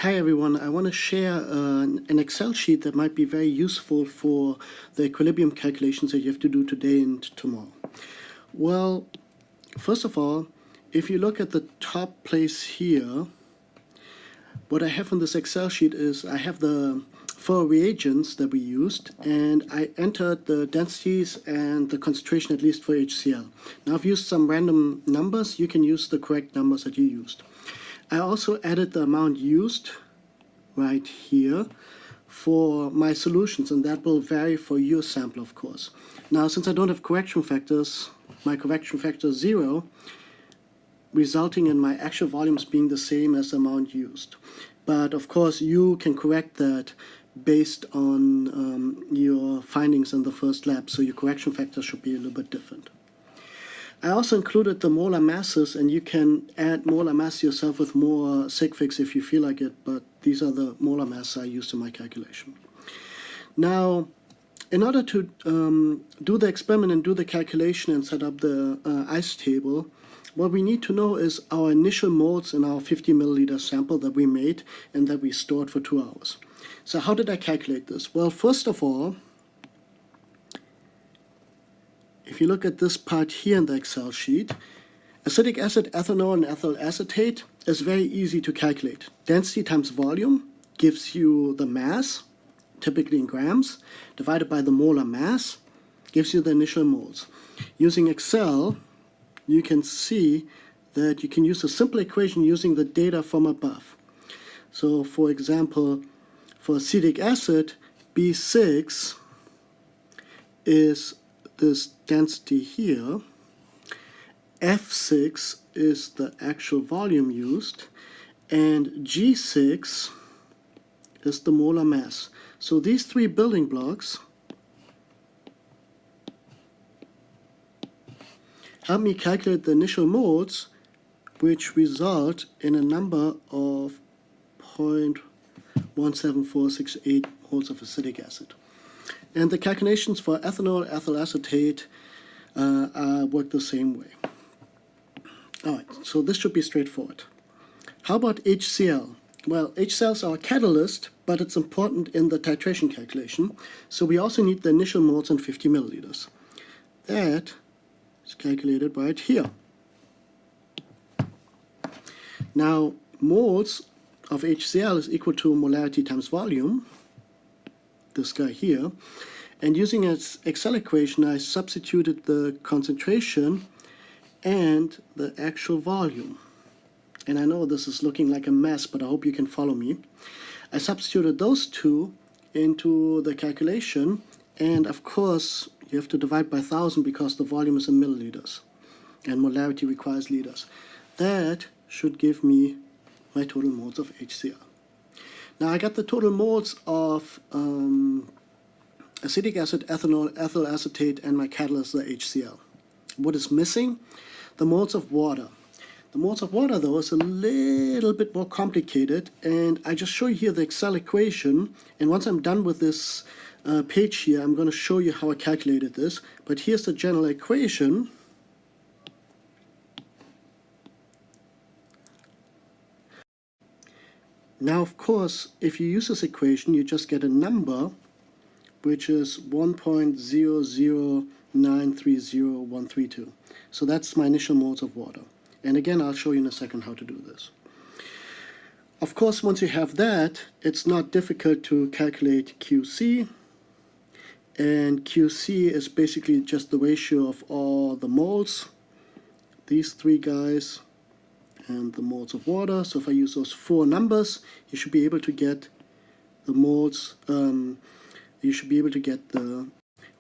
Hi everyone, I want to share an Excel sheet that might be very useful for the equilibrium calculations that you have to do today and tomorrow. Well, first of all, if you look at the top place here, what I have on this Excel sheet is I have the 4 reagents that we used, and I entered the densities and the concentration, at least for HCl. Now I've used some random numbers. You can use the correct numbers that you used. I also added the amount used right here for my solutions, and that will vary for your sample, of course. Now, since I don't have correction factors, my correction factor is 0, resulting in my actual volumes being the same as the amount used. But of course, you can correct that based on your findings in the first lab, so your correction factor should be a little bit different. I also included the molar masses, and you can add molar mass yourself with more sig figs if you feel like it, but these are the molar masses I used in my calculation. Now, in order to do the experiment and do the calculation and set up the ice table, what we need to know is our initial moles in our 50 milliliter sample that we made and that we stored for 2 hours. So how did I calculate this? Well, first of all, if you look at this part here in the Excel sheet, acetic acid, ethanol, and ethyl acetate is very easy to calculate. Density times volume gives you the mass, typically in grams, divided by the molar mass, gives you the initial moles. Using Excel, you can see that you can use a simple equation using the data from above. So, for example, for acetic acid, B6 is this density here, F6 is the actual volume used, and G6 is the molar mass. So these 3 building blocks help me calculate the initial moles, which result in a number of 0.17468 moles of acetic acid. And the calculations for ethanol, ethyl acetate work the same way. All right, so this should be straightforward. How about HCl? Well, HCl is our catalyst, but it's important in the titration calculation. So we also need the initial moles in 50 milliliters. That is calculated right here. Now, moles of HCl is equal to molarity times volume, this guy here, and using its Excel equation, I substituted the concentration and the actual volume. And I know this is looking like a mess, but I hope you can follow me. I substituted those two into the calculation, and of course, you have to divide by 1,000 because the volume is in milliliters, and molarity requires liters. That should give me my total moles of HCl. Now I got the total moles of acetic acid, ethanol, ethyl acetate, and my catalyst, the HCl. What is missing? The moles of water. The moles of water, though, is a little bit more complicated, and I just show you here the Excel equation, and once I'm done with this page here, I'm going to show you how I calculated this. But here's the general equation. Now, of course, if you use this equation, you just get a number, which is 1.00930.132. So that's my initial moles of water. And again, I'll show you in a second how to do this. Of course, once you have that, it's not difficult to calculate QC. And QC is basically just the ratio of all the moles, these 3 guys, and the moles of water. So if I use those 4 numbers, you should be able to get the moles, you should be able to get the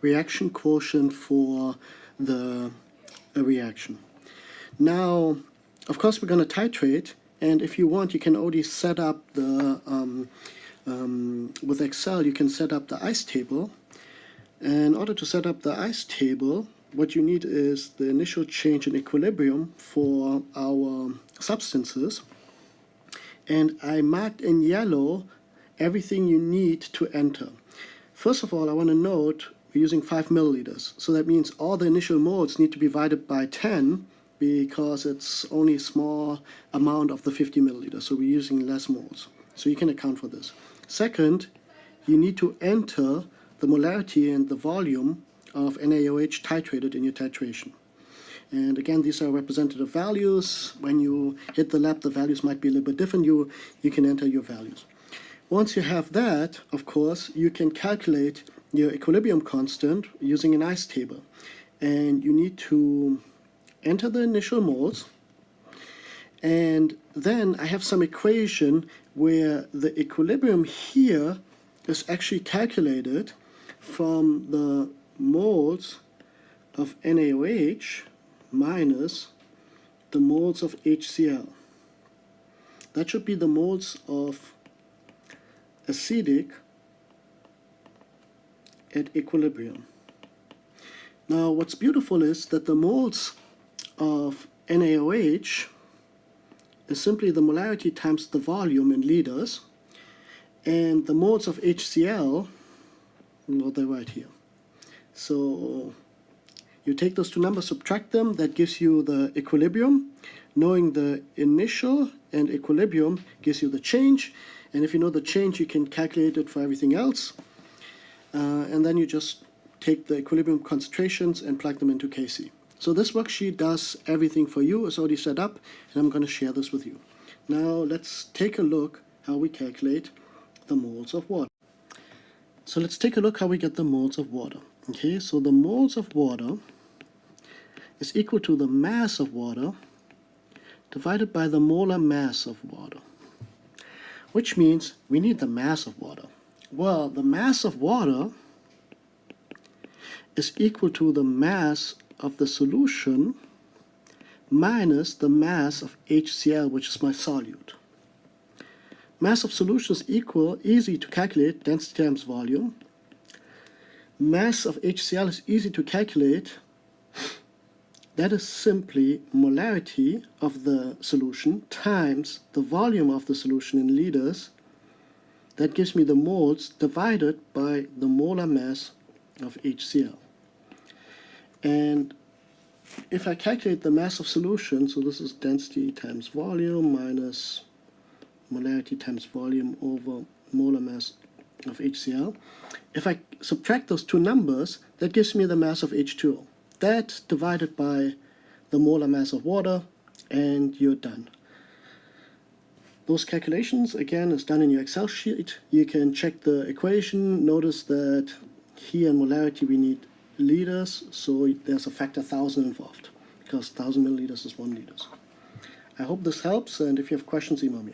reaction quotient for the reaction. Now, of course, we're going to titrate, and if you want, you can already set up the, with Excel, you can set up the ice table. And in order to set up the ice table, what you need is the initial change in equilibrium for our substances. And I marked in yellow everything you need to enter. First of all, I want to note we're using 5 milliliters. So that means all the initial moles need to be divided by 10 because it's only a small amount of the 50 milliliters. So we're using less moles. So you can account for this. Second, you need to enter the molarity and the volume of NaOH titrated in your titration. And again, these are representative values. When you hit the lab, the values might be a little bit different. You can enter your values. Once you have that, of course, you can calculate your equilibrium constant using an ice table. And you need to enter the initial moles. And then I have some equation where the equilibrium here is actually calculated from the moles of NaOH minus the moles of HCl. That should be the moles of acidic at equilibrium. Now what's beautiful is that the moles of NaOH is simply the molarity times the volume in liters, and the moles of HCl, well, they're right here. So you take those two numbers, subtract them, that gives you the equilibrium. Knowing the initial and equilibrium gives you the change, and if you know the change, you can calculate it for everything else. And then you just take the equilibrium concentrations and plug them into Kc. So this worksheet does everything for you. It's already set up, and I'm going to share this with you. Now let's take a look how we calculate the moles of water. So let's take a look how we get the moles of water. Okay, so the moles of water is equal to the mass of water divided by the molar mass of water, which means we need the mass of water. Well, the mass of water is equal to the mass of the solution minus the mass of HCl, which is my solute. Mass of solution is easy to calculate, density times volume. Mass of HCl is easy to calculate. That is simply molarity of the solution times the volume of the solution in liters. That gives me the moles divided by the molar mass of HCl. And if I calculate the mass of solution, so this is density times volume minus molarity times volume over molar mass of HCl. If I subtract those two numbers, that gives me the mass of H2O. That divided by the molar mass of water, and you're done. Those calculations, again, is done in your Excel sheet. You can check the equation. Notice that here in molarity we need liters, so there's a factor 1,000 involved, because 1,000 milliliters is 1 liter. I hope this helps, and if you have questions, email me.